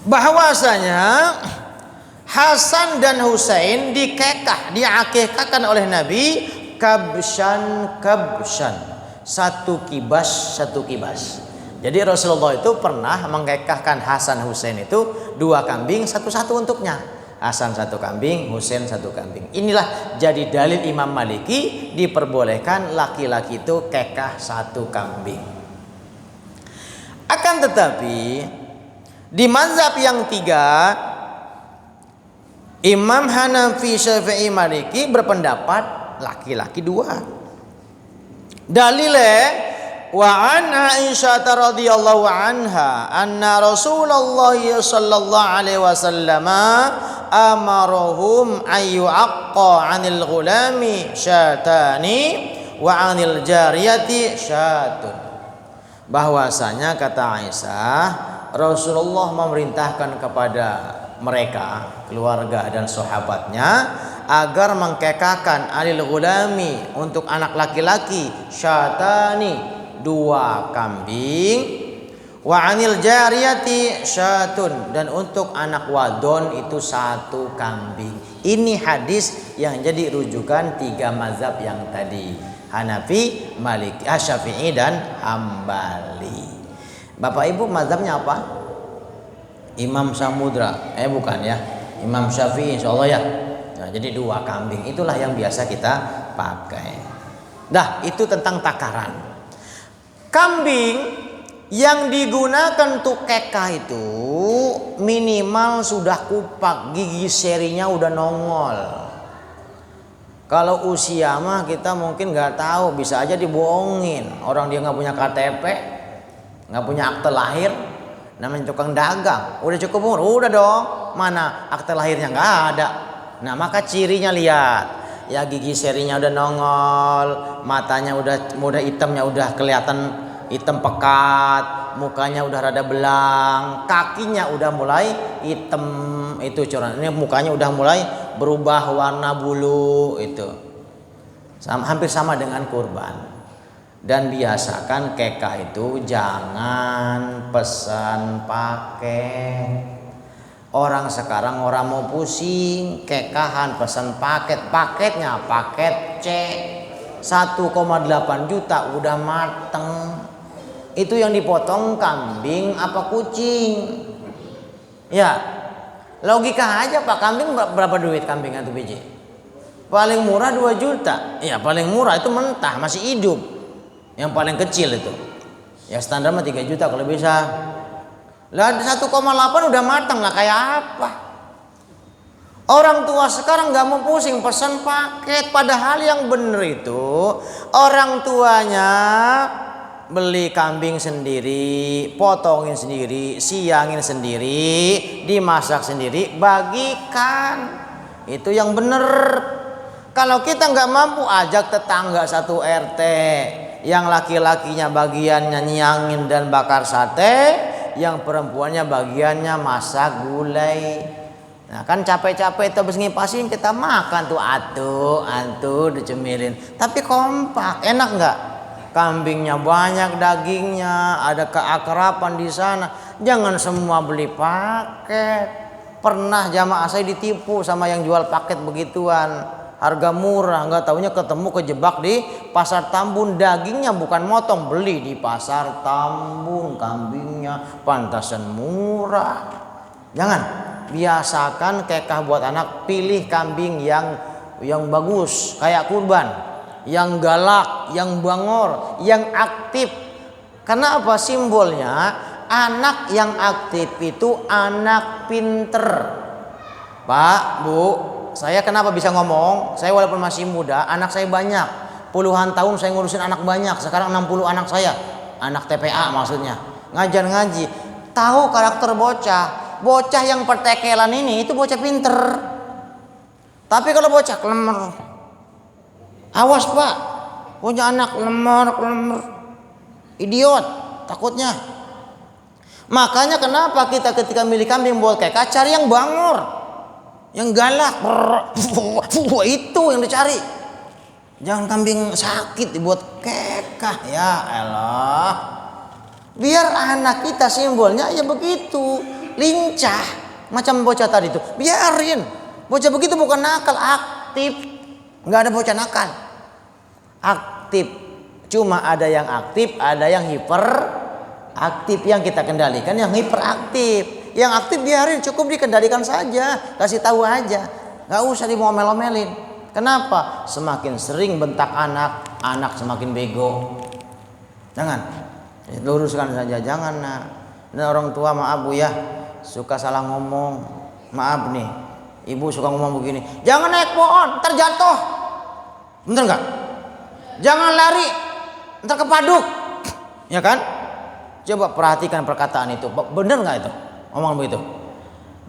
bahwasanya Hasan dan Husain dikekah, diakikahkan oleh Nabi kabshan, satu kibas. Jadi Rasulullah itu pernah mengkekahkan Hasan Husain itu 2 kambing, satu-satu untuknya. Hasan 1 kambing, Husain 1 kambing. Inilah jadi dalil Imam Maliki diperbolehkan laki-laki itu kekah 1 kambing. Akan tetapi di mazhab yang 3, Imam Hanafi, Syafi'i, Maliki berpendapat laki-laki 2. Dalilnya wa an Aisyah radhiyallahu anha anna Rasulullah sallallahu alaihi wasallam amarahum ayu aqqa 'anil ghulami syatani wa 'anil jariyati syatun. Bahwasanya kata Aisyah, Rasulullah memerintahkan kepada mereka, keluarga dan sahabatnya, agar mengkekahkan alil ghulami, untuk anak laki-laki, syatani, 2 kambing, wa anil jariyati syatun, dan untuk anak wadon itu 1 kambing. Ini hadis yang jadi rujukan 3 mazhab yang tadi, Hanafi, Maliki, Syafi'i dan Hambali. Bapak Ibu mazhabnya apa? Imam Samudra, bukan ya, Imam Syafi'i insyaallah ya. Nah, jadi 2 kambing itulah yang biasa kita pakai. Dah, itu tentang takaran. Kambing yang digunakan untuk kekah itu minimal sudah kupak, gigi serinya udah nongol. Kalau usia mah kita mungkin nggak tahu, bisa aja dibohongin. Orang dia nggak punya KTP, nggak punya akte lahir. Namanya tukang dagang, udah cukup umur, udah dong, mana akte lahirnya nggak ada. Nah maka cirinya lihat, ya gigi serinya udah nongol, matanya udah hitamnya udah kelihatan hitam pekat, mukanya udah rada belang, kakinya udah mulai hitam itu coran, ini mukanya udah mulai berubah warna bulu itu, hampir sama dengan kurban. Dan biasakan kekah itu jangan pesan paket. Orang sekarang orang mau pusing, kekahan pesan paket, paketnya paket C 1,8 juta udah mateng. Itu yang dipotong kambing apa kucing? Ya, logika aja Pak, kambing berapa duit kambing satu biji? Paling murah 2 juta. Ya paling murah itu mentah masih hidup. Yang paling kecil itu ya standar mah 3 juta kalau bisa. Lah 1,8 udah matang lah, kayak apa? Orang tua sekarang nggak mau pusing pesan paket, padahal yang bener itu orang tuanya beli kambing sendiri, potongin sendiri, siangin sendiri, dimasak sendiri, bagikan. Itu yang bener. Kalau kita nggak mampu, ajak tetangga satu RT, yang laki-lakinya bagiannya nyangin dan bakar sate, yang perempuannya bagiannya masak gulai. Nah kan capek-capek itu habis ngipasin kita makan tuh antu dicemilin. Tapi kompak, enak nggak? Kambingnya banyak, dagingnya, ada keakraban di sana. Jangan semua beli paket. Pernah jamaah saya ditipu sama yang jual paket begituan. Harga murah, nggak taunya ketemu kejebak di pasar Tambun. Dagingnya bukan motong, beli di pasar Tambun, kambingnya pantasan murah. Jangan, biasakan kekah buat anak, pilih kambing yang bagus kayak kurban, yang galak, yang bangor, yang aktif. Karena apa? Simbolnya anak yang aktif itu anak pinter. Pak, Bu, saya kenapa bisa ngomong? Saya walaupun masih muda, anak saya banyak. Puluhan tahun saya ngurusin anak banyak. Sekarang 60 anak saya. Anak TPA maksudnya. Ngajar ngaji. Tahu karakter bocah. Bocah yang pertekelan ini itu bocah pinter. Tapi kalau bocah klemer, awas Pak. Punya anak klemer. Idiot takutnya. Makanya kenapa kita ketika milih kambing buat kekah cari yang bangor, yang galak, itu yang dicari. Jangan kambing sakit dibuat kekah, ya elah. Biar anak kita simbolnya ya begitu. lincah macam bocah tadi itu. Biarin. Bocah begitu bukan nakal, aktif. Nggak ada bocah nakal. Aktif. Cuma ada yang aktif, ada yang hiperaktif. Yang kita kendalikan yang hiperaktif. Yang aktif biarin, cukup dikendalikan saja, kasih tahu aja, nggak usah dimomel-omelin. Kenapa? Semakin sering bentak anak, anak semakin bego. Jangan, luruskan saja, jangan nak. Ini orang tua, maaf bu ya, suka salah ngomong. Maaf nih, ibu suka ngomong begini. Jangan naik pohon, ntar jatuh. Bener nggak? Jangan lari, ntar kepaduk. Ya kan? Coba perhatikan perkataan itu, bener nggak itu? Ngomong begitu.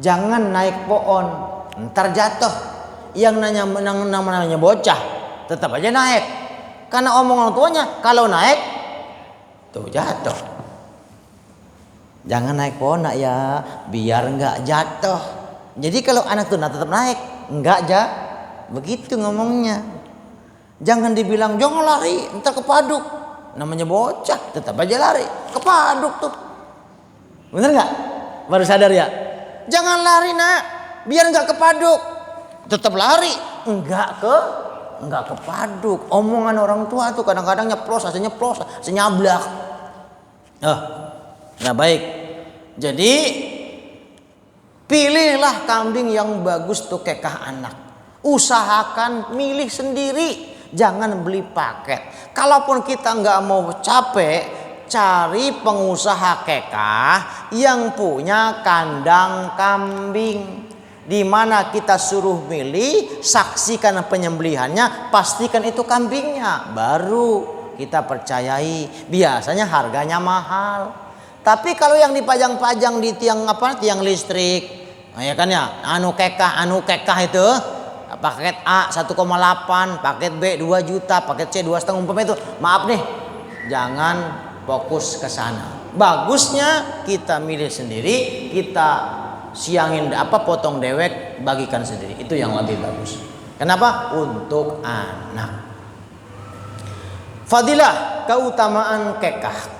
Jangan naik pohon, ntar jatuh. Yang namanya bocah tetap aja naik. Karena omongan tuanya kalau naik tuh jatuh. Jangan naik pohon nak ya, biar nggak jatuh. Jadi kalau anak tuh tetap naik, nggak begitu ngomongnya. Jangan dibilang jangan lari, ntar kepaduk. Namanya bocah, tetap aja lari, kepaduk tuh. Bener nggak? Baru sadar ya. Jangan lari nak, biar nggak kepaduk. Tetap lari, nggak kepaduk. Omongan orang tua tuh kadang-kadang nyeplos, senyablak. Nah baik. Jadi pilihlah kambing yang bagus tuh kekah anak. Usahakan milih sendiri, jangan beli paket. Kalaupun kita nggak mau capek, cari pengusaha kekah yang punya kandang kambing, di mana kita suruh milih, saksikan penyembelihannya, pastikan itu kambingnya, baru kita percayai. Biasanya harganya mahal. Tapi kalau yang dipajang-pajang di tiang listrik, ya kan ya, anu kekah itu, paket A 1,8, paket B 2 juta, paket C 2,5 umpamanya itu, maaf nih, jangan fokus ke sana. Bagusnya kita milih sendiri, kita siangin potong dewek, bagikan sendiri. Itu yang lebih bagus. Kenapa? Untuk anak. Fadilah keutamaan kekah.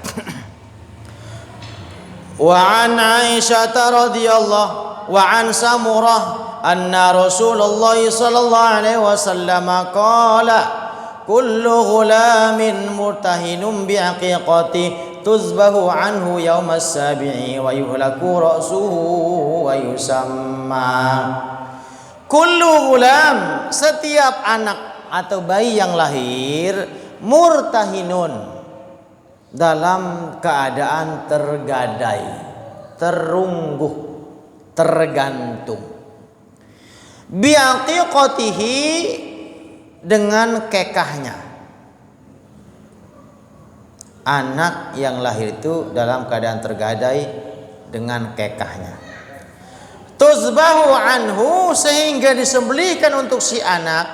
Wa an Aisyah radhiyallahu wa an Samurah anna Rasulullah sallallahu alaihi wasallam qala kullu ghulamin murtahinun bi'aqiqati tuzbahu anhu yawm as-sabi'i wa yuhlaku ra'suhu wa yusamma. Kullu ghulam, setiap anak atau bayi yang lahir, murtahinun, dalam keadaan tergadai, terungguh, tergantung. Bi'aqiqatihi, dengan kekahnya. Anak yang lahir itu dalam keadaan tergadai dengan kekahnya. Tuzbahu anhu, sehingga disembelihkan untuk si anak,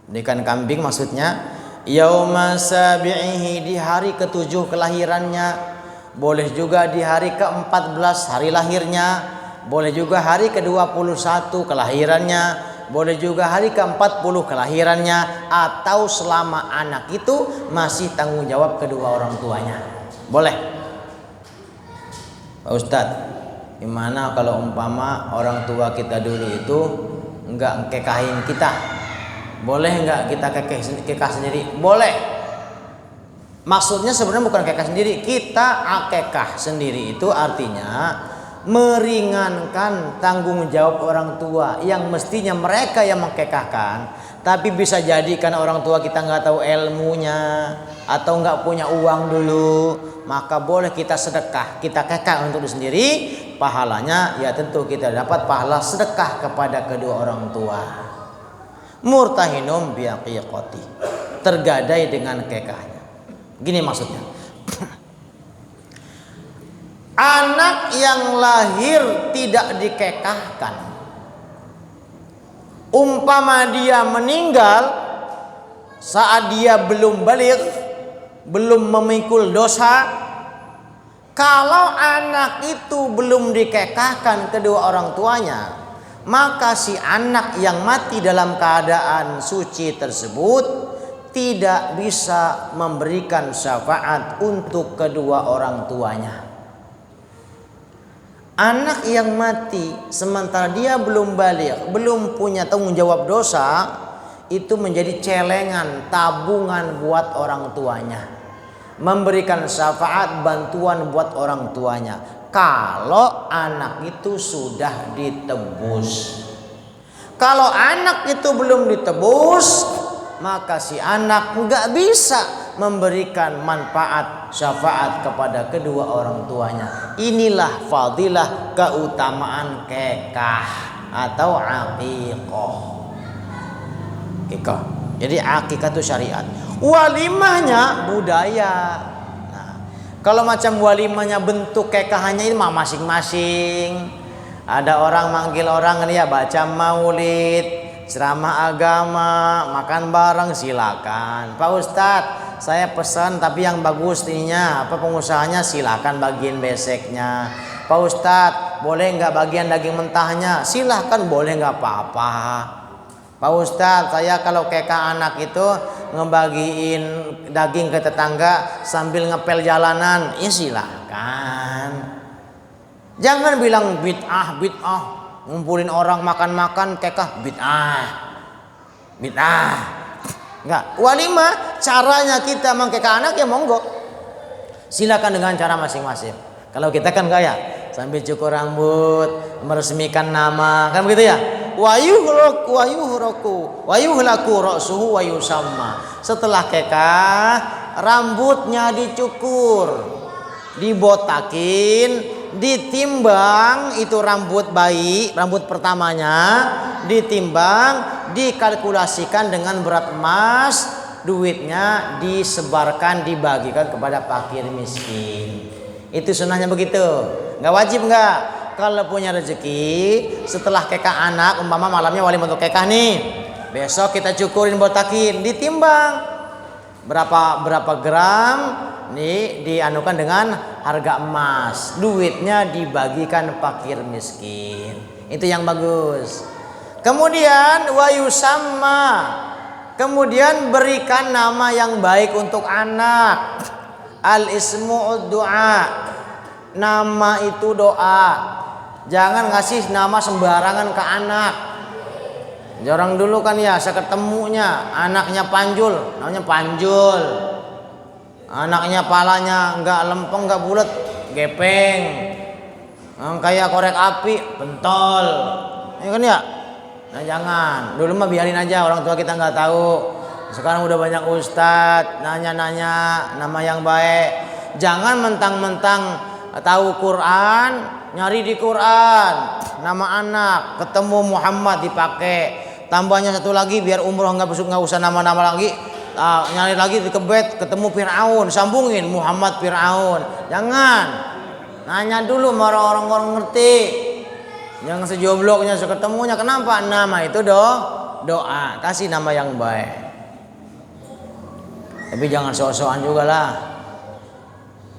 berikan kambing maksudnya, yauma sabi'ihi, di hari ke-7 kelahirannya, boleh juga di hari ke-14 hari lahirnya, boleh juga hari ke-21 kelahirannya, boleh juga hari ke-40 kelahirannya, atau selama anak itu masih tanggung jawab kedua orang tuanya. Boleh. Pak Ustadz, gimana kalau umpama orang tua kita dulu itu enggak kekahin kita? Boleh enggak kita kekah sendiri? Boleh. Maksudnya sebenarnya bukan kekah sendiri, kita akekah sendiri itu artinya meringankan tanggung jawab orang tua yang mestinya mereka yang mengkekahkan, tapi bisa jadi karena orang tua kita nggak tahu ilmunya atau nggak punya uang dulu, maka boleh kita sedekah, kita kekah untuk diri sendiri, pahalanya ya tentu kita dapat pahala sedekah kepada kedua orang tua. Murtahinum biaqiqati, tergadai dengan kekahnya. Gini maksudnya, anak yang lahir tidak dikekahkan, umpama dia meninggal saat dia belum baligh, belum memikul dosa, kalau anak itu belum dikekahkan kedua orang tuanya, maka si anak yang mati dalam keadaan suci tersebut tidak bisa memberikan syafaat untuk kedua orang tuanya. Anak yang mati sementara dia belum balik, belum punya tanggung jawab dosa, itu menjadi celengan, tabungan buat orang tuanya. Memberikan syafaat, bantuan buat orang tuanya. Kalau anak itu sudah ditebus. Kalau anak itu belum ditebus, maka si anak nggak bisa memberikan manfaat syafaat kepada kedua orang tuanya. Inilah fadilah keutamaan kekah atau aqiqah. Akikah. Jadi akikah itu syariat. Walimahnya budaya. Nah, kalau macam walimahnya bentuk kekahannya ini mah masing-masing. Ada orang manggil orang ini ya baca maulid, ceramah agama, makan bareng, silakan. Pak Ustadz, saya pesan tapi yang bagus ininya apa pengusahanya, silakan bagian beseknya. Pak Ustadz, boleh nggak bagian daging mentahnya? Silahkan, boleh nggak apa-apa. Pak Ustadz, saya kalau kekah anak itu ngebagiin daging ke tetangga sambil ngepel jalanan, ya silahkan. Jangan bilang bid'ah, ngumpulin orang makan-makan kekah, bid'ah. Enggak, walimah caranya kita mengkekah anak ya monggo. Silakan dengan cara masing-masing. Kalau kita kan gaya sambil cukur rambut, meresmikan nama, kan begitu ya? Wayuhlaku ra'suhu wayusamma. Setelah kekah, rambutnya dicukur, dibotakin, ditimbang, itu rambut bayi, rambut pertamanya ditimbang, dikalkulasikan dengan berat emas, duitnya disebarkan, dibagikan kepada fakir miskin. Itu sunnahnya begitu. Nggak wajib nggak. Kalau punya rezeki setelah kekah anak, umpama malamnya wali untuk kekah nih, besok kita cukurin, botakin, ditimbang berapa gram nih, dianukan dengan harga emas, duitnya dibagikan fakir miskin. Itu yang bagus. Kemudian wayusamma, kemudian berikan nama yang baik untuk anak. Al ismu doa, nama itu doa. Jangan ngasih nama sembarangan ke anak. Orang dulu kan ya, saya ketemunya anaknya Panjul, namanya Panjul. Anaknya palanya nggak lempeng, nggak bulat, gepeng, kayak korek api, pentol, ya kan ya. Nah jangan, dulu mah biarin aja, orang tua kita nggak tahu. Sekarang udah banyak ustadz nanya-nanya nama yang baik. Jangan mentang-mentang tahu Quran, nyari di Quran nama anak, ketemu Muhammad dipakai, tambahnya satu lagi biar umroh nggak usah nama-nama lagi. Nyari lagi di kebet, ketemu Fir'aun, sambungin Muhammad Fir'aun. Jangan, nanya dulu sama orang-orang ngerti. Jangan sejobloknya seketemunya. Kenapa? Nama itu doa. Kasih nama yang baik. Tapi jangan sok-sokan juga lah.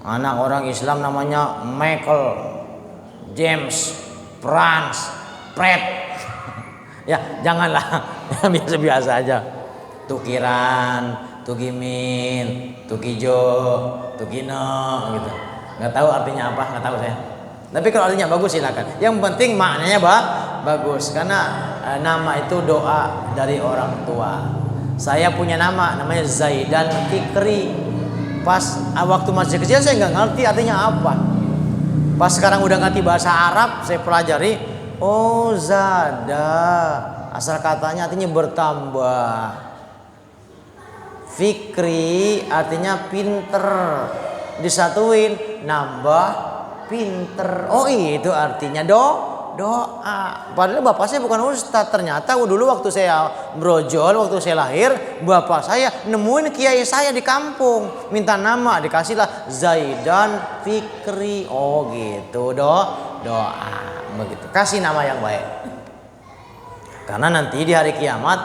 Anak orang Islam namanya Michael, James, Franz, Fred. Ya janganlah, biasa-biasa aja. Tukiran, Tugimin, Tukijo, Tukino gitu. Nggak tahu artinya apa, nggak tahu saya. Tapi kalau artinya bagus silakan. Yang penting maknanya bagus, karena nama itu doa dari orang tua. Saya punya namanya Zaidan Fikri. Pas waktu masih kecil saya nggak ngerti artinya apa. Pas sekarang udah ngerti bahasa Arab, saya pelajari. Oh zada, asal katanya artinya bertambah. Fikri artinya pinter, disatuin nambah pinter. Oh itu artinya doa. Padahal bapak saya bukan ustadz. Ternyata dulu waktu saya brojol, waktu saya lahir, bapak saya nemuin kiai saya di kampung, minta nama, dikasihlah Zaidan Fikri. Oh gitu, doa begitu. Kasih nama yang baik. Karena nanti di hari kiamat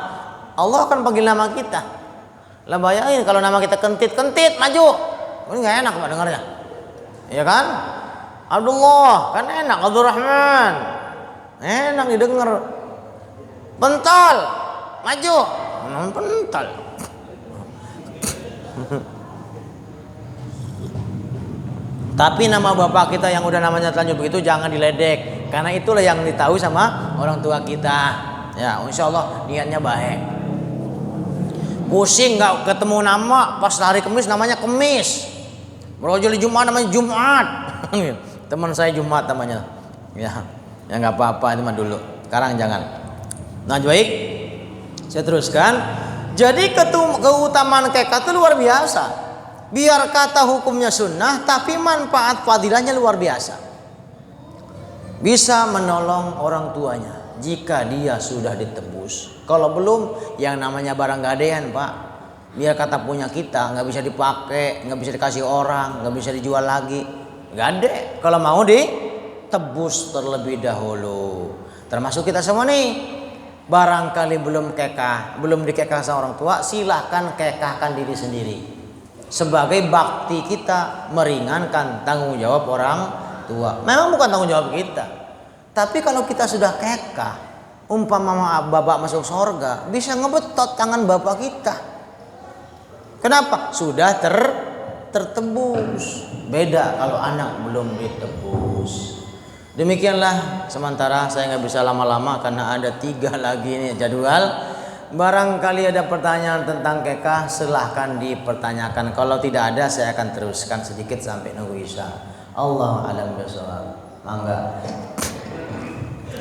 Allah akan panggil nama kita. Lah bayangin kalau nama kita kentit maju, ini nggak enak pak dengarnya, ya kan? Abdullah kan enak, Abdurrahman enak didengar. Pentol maju, pentol. Tapi nama bapak kita yang udah namanya terlanjur begitu jangan diledek, karena itulah yang ditahu sama orang tua kita. Ya, insya Allah niatnya baik. Pusing nggak ketemu nama, pas hari Kamis namanya Kemis, merojol Jumat namanya Jumat. Teman saya Jumat namanya. Ya nggak apa-apa itu mah dulu. Sekarang jangan. Nah baik, saya teruskan. Jadi keutamaan kekah itu luar biasa. Biar kata hukumnya sunnah, tapi manfaat fadilahnya luar biasa. Bisa menolong orang tuanya jika dia sudah ditebus. Kalau belum, yang namanya barang gadean pak, biar kata punya kita nggak bisa dipakai, nggak bisa dikasih orang, nggak bisa dijual lagi. Gade. Kalau mau ditebus terlebih dahulu. Termasuk kita semua nih. Barangkali belum kekah, belum dikekah sama orang tua, silahkan kekahkan diri sendiri. Sebagai bakti kita meringankan tanggung jawab orang tua. Memang bukan tanggung jawab kita. Tapi kalau kita sudah kekah, umpama bapak masuk surga, bisa ngebetot tangan bapak kita. Kenapa? Sudah tertebus. Beda kalau anak belum ditebus. Demikianlah sementara, saya nggak bisa lama-lama karena ada 3 lagi nih jadwal. Barangkali ada pertanyaan tentang kekah, silahkan dipertanyakan. Kalau tidak ada, saya akan teruskan sedikit sampai nunggu isya. Allah alam bishawab. Mangga.